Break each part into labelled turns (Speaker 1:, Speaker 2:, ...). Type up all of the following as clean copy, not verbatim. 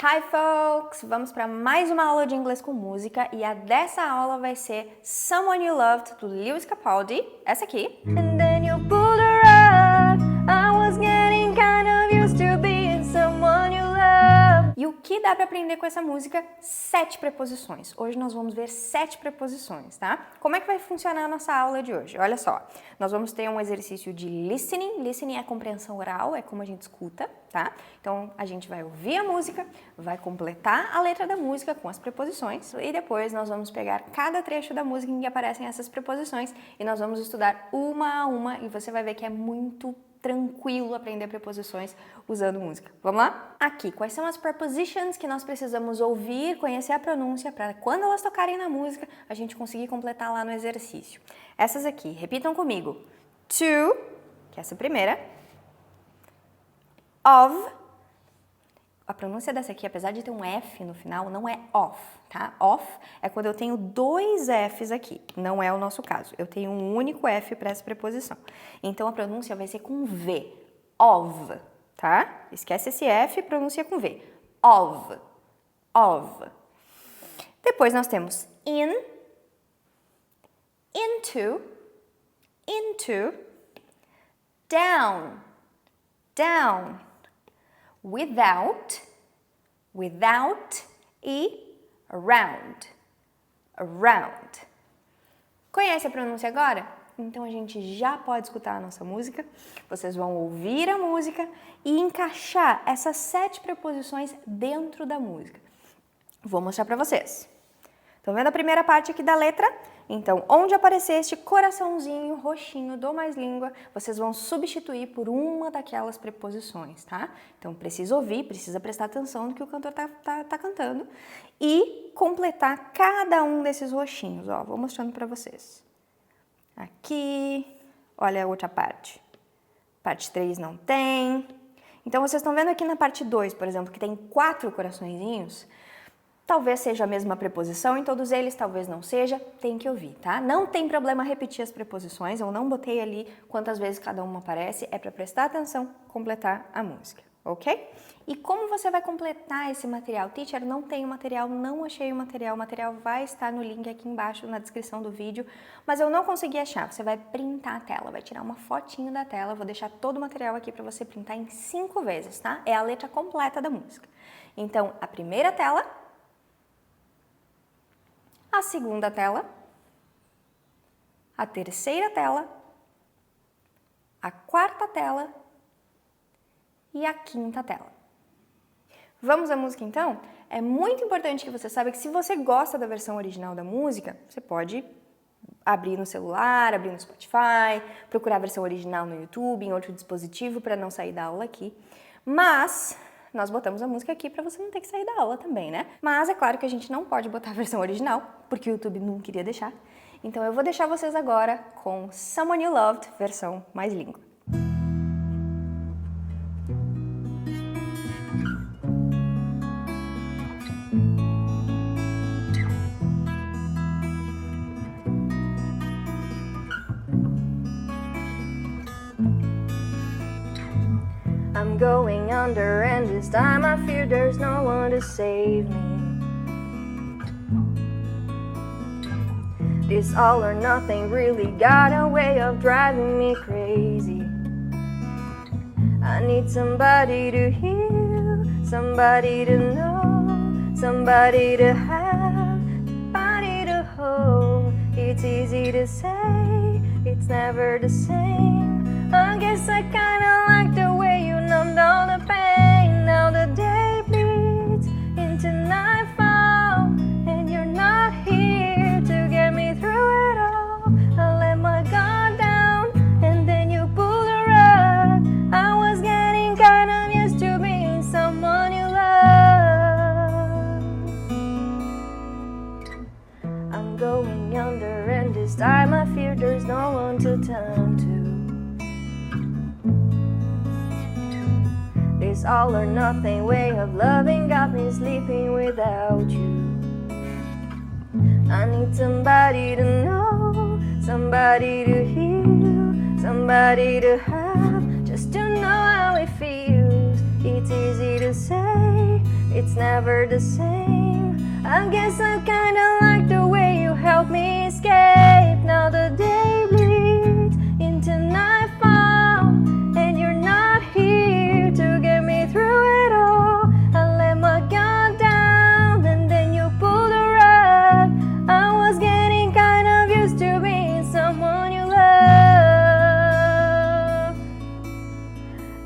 Speaker 1: Hi folks! Vamos para mais uma aula de inglês com música e a dessa aula vai ser Someone You Loved do Lewis Capaldi, essa aqui. And then you pulled her up, I was getting kind of used to being someone you love. E o que dá para aprender com essa música? 7 preposições. Hoje nós vamos ver 7 preposições, tá? Como é que vai funcionar a nossa aula de hoje? Olha só, nós vamos ter um exercício de listening. Listening é compreensão oral, é como a gente escuta, tá? Então a gente vai ouvir a música, vai completar a letra da música com as preposições e depois nós vamos pegar cada trecho da música em que aparecem essas preposições e nós vamos estudar uma a uma e você vai ver que é muito tranquilo aprender preposições usando música. Vamos lá? Aqui, quais são as prepositions que nós precisamos ouvir, conhecer a pronúncia para quando elas tocarem na música a gente conseguir completar lá no exercício. Essas aqui, repitam comigo. To, que é essa primeira. Of, a pronúncia dessa aqui, apesar de ter um F no final, não é off, tá? Off é quando eu tenho 2 Fs aqui, não é o nosso caso. Eu tenho um único F para essa preposição. Então, a pronúncia vai ser com V, of, tá? Esquece esse F, pronúncia com V, of. Depois nós temos in, into, down, without e around. Conhece a pronúncia agora? Então a gente já pode escutar a nossa música, vocês vão ouvir a música e encaixar essas 7 preposições dentro da música. Vou mostrar para vocês. Estão vendo a primeira parte aqui da letra? Então, onde aparecer este coraçãozinho roxinho do mais língua, vocês vão substituir por uma daquelas preposições, tá? Então, precisa ouvir, precisa prestar atenção no que o cantor tá cantando e completar cada um desses roxinhos, ó. Vou mostrando para vocês. Aqui, olha a outra parte. Parte 3 não tem. Então, vocês estão vendo aqui na parte 2, por exemplo, que tem 4 coraçõezinhos. Talvez seja a mesma preposição em todos eles, talvez não seja, tem que ouvir, tá? Não tem problema repetir as preposições, eu não botei ali quantas vezes cada uma aparece, é para prestar atenção, completar a música, ok? E como você vai completar esse material? Teacher, não tenho material, não achei o material vai estar no link aqui embaixo na descrição do vídeo, mas eu não consegui achar, você vai printar a tela, vai tirar uma fotinho da tela, vou deixar todo o material aqui para você printar em 5 vezes, tá? É a letra completa da música. Então, a primeira tela, a segunda tela, a terceira tela, a quarta tela e a quinta tela. Vamos à música então? É muito importante que você saiba que se você gosta da versão original da música, você pode abrir no celular, abrir no Spotify, procurar a versão original no YouTube, em outro dispositivo para não sair da aula aqui. Mas nós botamos a música aqui para você não ter que sair da aula também, né? Mas é claro que a gente não pode botar a versão original, porque o YouTube não queria deixar. Então eu vou deixar vocês agora com Someone You Loved, versão mais língua. I'm going under and this time I fear there's no one to save me. This all or nothing really got a way of driving me crazy. I need somebody to hear, somebody to know, somebody to have, somebody to hold. It's easy to say, it's never the same. I guess I kinda like the way you numbed all the pain. Now the day bleeds into nightfall, and you're not here to get me through it all. I let my guard down, and then you pulled the rug. I was getting kind of used to being someone you love. I'm going under, and this time I fear there's no one to turn to. This all or nothing way of loving got me sleeping without you. I need somebody to know, somebody to hear, somebody to have, just to know how it feels. It's easy to say, it's never the same. I guess I kinda like the way you help me escape. Now the day bleeds into nightfall, and you're not here to get me through it all. I let my guard down, and then you pulled the rug. I was getting kind of used to being someone you love,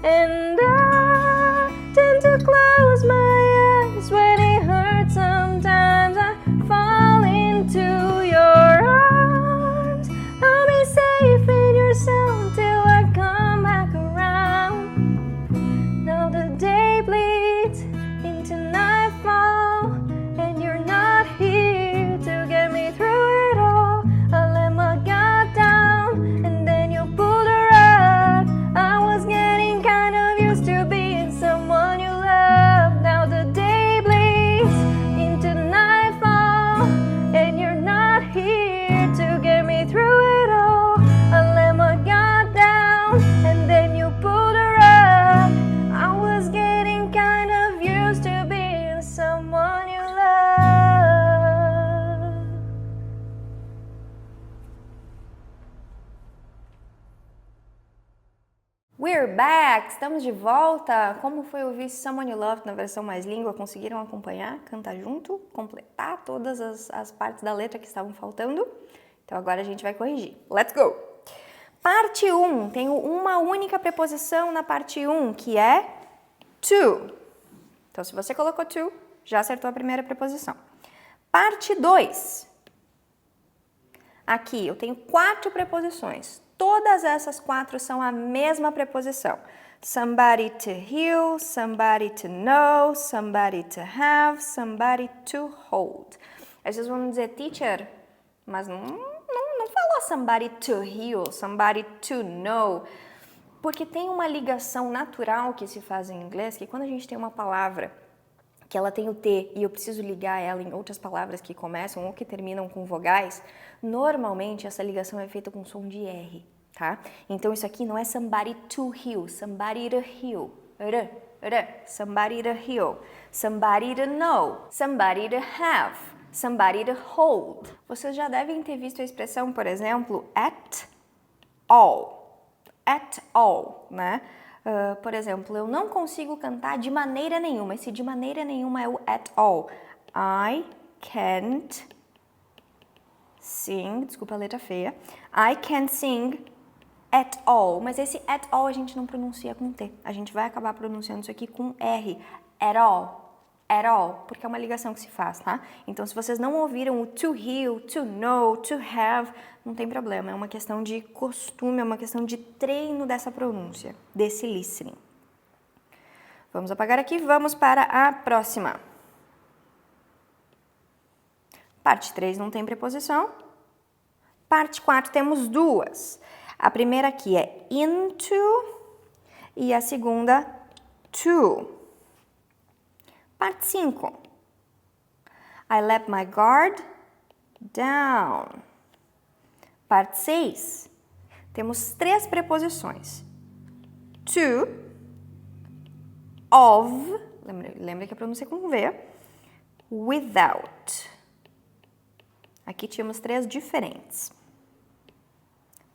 Speaker 1: and I tend to close my eyes when it hurts. Sometimes I fall into your arms. I'll be safe in your sound till I come back around. Now the day bleeds into nightfall, and you're not here to get me through it all. I let my guard down, and then you pulled the rug. I was getting kind of used to being someone you love. Now the day bleeds into nightfall, and you're not here to get me through it all. I let my guard down, and then you pulled the rug. I was getting kind of used to being someone you love. We're back! Estamos de volta! Como foi ouvir Someone You Loved na versão mais língua? Conseguiram acompanhar, cantar junto, completar todas as partes da letra que estavam faltando? Então agora a gente vai corrigir. Let's go! Parte 1, tenho uma única preposição na parte 1, que é to. Então se você colocou to, já acertou a primeira preposição. Parte 2. Aqui eu tenho 4 preposições. Todas essas 4 são a mesma preposição. Somebody to heal, somebody to know, somebody to have, somebody to hold. Aí vocês vão dizer, teacher, mas não falou somebody to heal, somebody to know. Porque tem uma ligação natural que se faz em inglês, que quando a gente tem uma palavra que ela tem o T e eu preciso ligar ela em outras palavras que começam ou que terminam com vogais, normalmente essa ligação é feita com som de R, tá? Então isso aqui não é somebody to heal, somebody to heal, somebody to heal, somebody to know, somebody to have, somebody to hold. Vocês já devem ter visto a expressão, por exemplo, at all, né? Por exemplo, eu não consigo cantar de maneira nenhuma. Esse de maneira nenhuma é o at all. I can't sing, desculpa a letra feia. I can't sing at all. Mas esse at all a gente não pronuncia com T. A gente vai acabar pronunciando isso aqui com R. At all, porque é uma ligação que se faz, tá? Então, se vocês não ouviram o to heal, to know, to have, não tem problema. É uma questão de costume, é uma questão de treino dessa pronúncia, desse listening. Vamos apagar aqui, vamos para a próxima. Parte 3 não tem preposição. Parte 4 temos duas. A primeira aqui é into e a segunda to. Parte 5. I let my guard down. Parte 6. Temos 3 preposições. To, of, lembra que a pronúncia é com V, without. Aqui tínhamos 3 diferentes.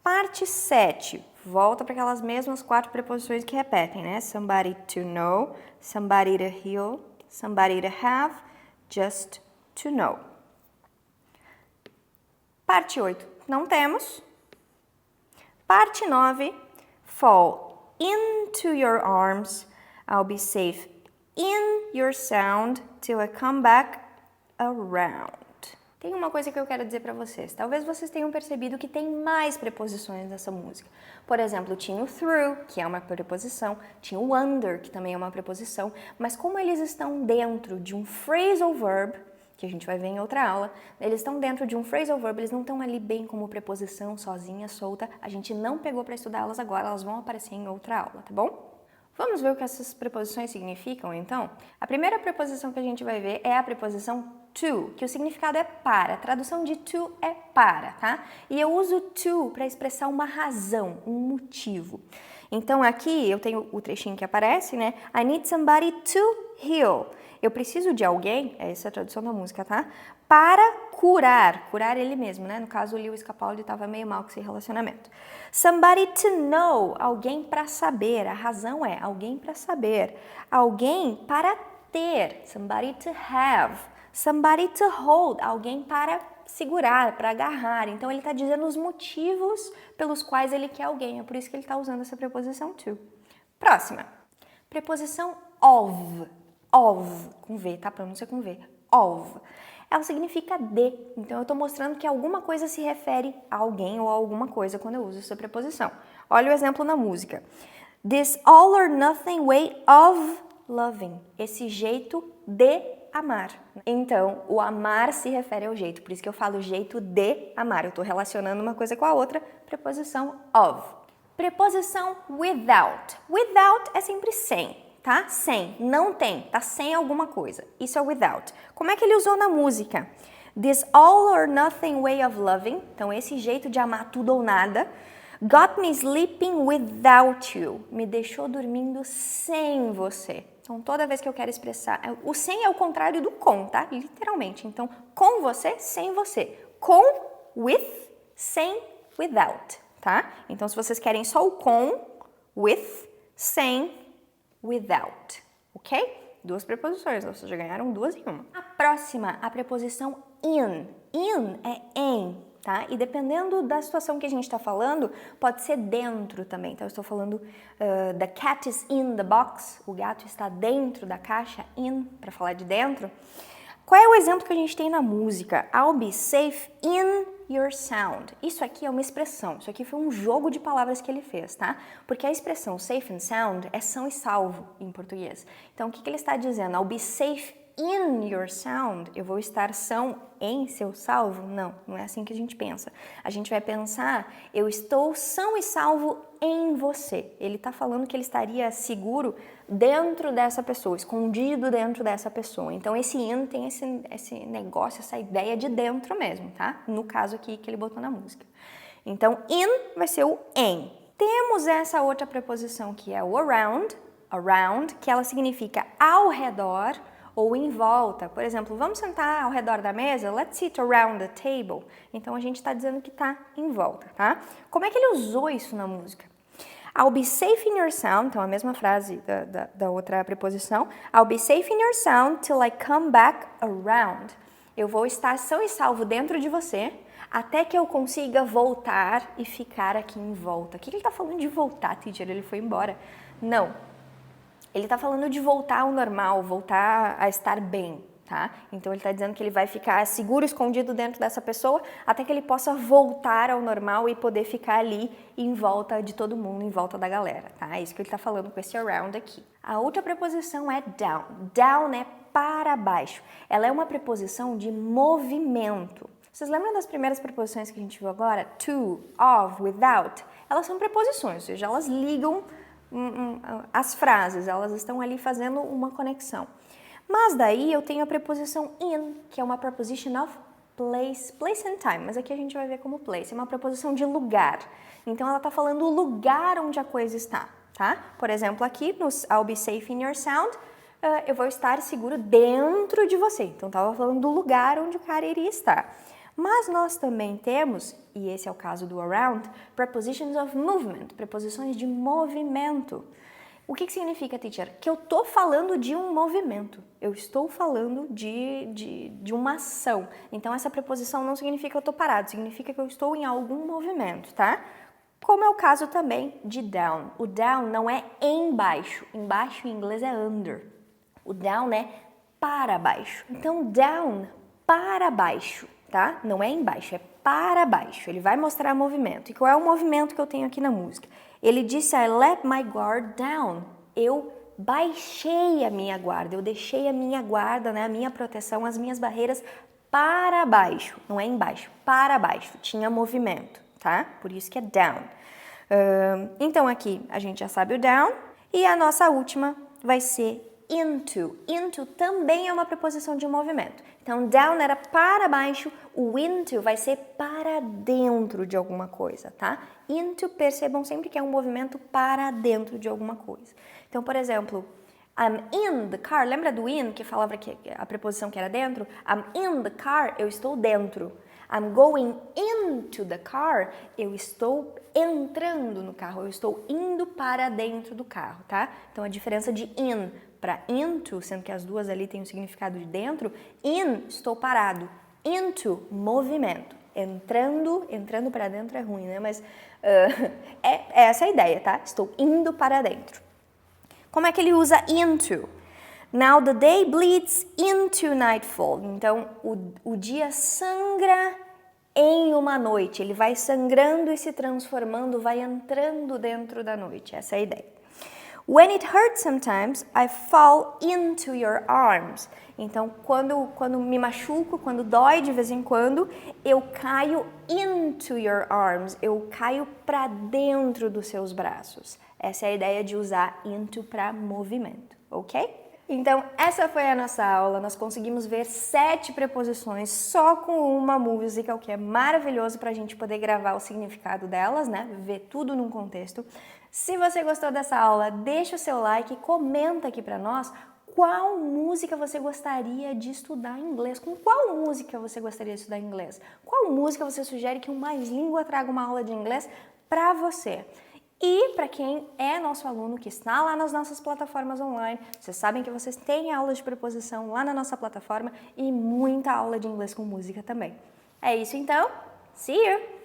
Speaker 1: Parte 7. Volta para aquelas mesmas 4 preposições que repetem, né? Somebody to know, somebody to heal, somebody to have, just to know. Parte 8, não temos. Parte 9, fall into your arms. I'll be safe in your sound till I come back around. Tem uma coisa que eu quero dizer para vocês. Talvez vocês tenham percebido que tem mais preposições nessa música. Por exemplo, tinha o through, que é uma preposição, tinha o under, que também é uma preposição, mas como eles estão dentro de um phrasal verb, que a gente vai ver em outra aula, eles estão dentro de um phrasal verb, eles não estão ali bem como preposição, sozinha, solta, a gente não pegou para estudá-las agora, elas vão aparecer em outra aula, tá bom? Vamos ver o que essas preposições significam, então? A primeira preposição que a gente vai ver é a preposição to, que o significado é para. A tradução de to é para, tá? E eu uso to para expressar uma razão, um motivo. Então, aqui eu tenho o trechinho que aparece, né? I need somebody to heal. Eu preciso de alguém, essa é a tradução da música, tá? Para curar ele mesmo, né? No caso, o Lewis Capaldi estava meio mal com esse relacionamento. Somebody to know, alguém para saber. A razão é alguém para saber. Alguém para ter, somebody to have. Somebody to hold, alguém para segurar, para agarrar. Então, ele está dizendo os motivos pelos quais ele quer alguém. É por isso que ele está usando essa preposição to. Próxima. Preposição of, com V, tá? Pronúncia com V, of. Ela significa de, então eu estou mostrando que alguma coisa se refere a alguém ou a alguma coisa quando eu uso essa preposição. Olha o exemplo na música. This all or nothing way of loving, esse jeito de amar. Então, o amar se refere ao jeito, por isso que eu falo jeito de amar. Eu estou relacionando uma coisa com a outra, preposição of. Preposição without. Without é sempre sem, tá? Sem, não tem, tá sem alguma coisa. Isso é without. Como é que ele usou na música? This all or nothing way of loving, então esse jeito de amar tudo ou nada, got me sleeping without you, me deixou dormindo sem você. Então toda vez que eu quero expressar, o sem é o contrário do com, tá? Literalmente. Então com você, sem você. Com, with, sem, without. Tá? Então, se vocês querem só o com, with, sem, without, ok? Duas preposições, vocês já ganharam duas em uma. A próxima, a preposição in. In é em, tá? E dependendo da situação que a gente está falando, pode ser dentro também. Então, eu estou falando the cat is in the box, o gato está dentro da caixa, in, para falar de dentro. Qual é o exemplo que a gente tem na música? I'll be safe in your sound. Isso aqui é uma expressão, isso aqui foi um jogo de palavras que ele fez, tá? Porque a expressão safe and sound é são e salvo em português. Então, o que ele está dizendo? I'll be safe in your sound. Eu vou estar são em seu salvo? Não, não é assim que a gente pensa. A gente vai pensar, eu estou são e salvo em você. Ele está falando que ele estaria seguro dentro dessa pessoa, escondido dentro dessa pessoa. Então, esse in tem esse negócio, essa ideia de dentro mesmo, tá? No caso aqui que ele botou na música. Então, in vai ser o em. Temos essa outra preposição que é o around, que ela significa ao redor ou em volta. Por exemplo, vamos sentar ao redor da mesa? Let's sit around the table. Então, a gente está dizendo que está em volta, tá? Como é que ele usou isso na música? I'll be safe in your sound, então a mesma frase da outra preposição. I'll be safe in your sound till I come back around. Eu vou estar são e salvo dentro de você até que eu consiga voltar e ficar aqui em volta. O que ele está falando de voltar, teacher? Ele foi embora? Não. Ele está falando de voltar ao normal, voltar a estar bem, tá? Então, ele está dizendo que ele vai ficar seguro, escondido dentro dessa pessoa, até que ele possa voltar ao normal e poder ficar ali em volta de todo mundo, em volta da galera, tá? É isso que ele está falando com esse around aqui. A outra preposição é down. Down é para baixo. Ela é uma preposição de movimento. Vocês lembram das primeiras preposições que a gente viu agora? To, of, without? Elas são preposições, ou seja, elas ligam as frases, elas estão ali fazendo uma conexão. Mas daí eu tenho a preposição in, que é uma preposition of place and time, mas aqui a gente vai ver como place, é uma preposição de lugar. Então ela está falando o lugar onde a coisa está, tá? Por exemplo, aqui no I'll be safe in your sound, eu vou estar seguro dentro de você. Então estava falando do lugar onde o cara iria estar. Mas nós também temos, e esse é o caso do around, prepositions of movement, preposições de movimento. O que significa, teacher? Que eu estou falando de um movimento, eu estou falando de uma ação. Então, essa preposição não significa que eu estou parado, significa que eu estou em algum movimento, tá? Como é o caso também de down. O down não é embaixo, embaixo em inglês é under. O down é para baixo. Então, down, para baixo. Tá? Não é embaixo, é para baixo. Ele vai mostrar movimento. E qual é o movimento que eu tenho aqui na música? Ele disse, I let my guard down. Eu baixei a minha guarda, eu deixei a minha guarda, né, a minha proteção, as minhas barreiras para baixo. Não é embaixo, para baixo. Tinha movimento, tá? Por isso que é down. Então aqui a gente já sabe o down. E a nossa última vai ser into. Into também é uma preposição de movimento. Então, down era para baixo, o into vai ser para dentro de alguma coisa, tá? Into, percebam sempre que é um movimento para dentro de alguma coisa. Então, por exemplo, I'm in the car. Lembra do in, que falava que a preposição que era dentro? I'm in the car, eu estou dentro. I'm going into the car, eu estou entrando no carro, eu estou indo para dentro do carro, tá? Então, a diferença de in para into, sendo que as duas ali têm o significado de dentro, in, estou parado, into, movimento. Entrando para dentro é ruim, né? Mas é essa a ideia, tá? Estou indo para dentro. Como é que ele usa into? Now the day bleeds into nightfall. Então, o dia sangra em uma noite. Ele vai sangrando e se transformando, vai entrando dentro da noite. Essa é a ideia. When it hurts sometimes, I fall into your arms. Então, quando me machuco, quando dói de vez em quando, eu caio into your arms. Eu caio para dentro dos seus braços. Essa é a ideia de usar into para movimento, ok? Então, essa foi a nossa aula. Nós conseguimos ver 7 preposições só com uma música, o que é maravilhoso para a gente poder gravar o significado delas, né? Ver tudo num contexto. Se você gostou dessa aula, deixa o seu like e comenta aqui para nós qual música você gostaria de estudar em inglês. Com qual música você gostaria de estudar em inglês? Qual música você sugere que o Mais Língua traga uma aula de inglês para você? E para quem é nosso aluno que está lá nas nossas plataformas online, vocês sabem que vocês têm aulas de preposição lá na nossa plataforma e muita aula de inglês com música também. É isso então, see you!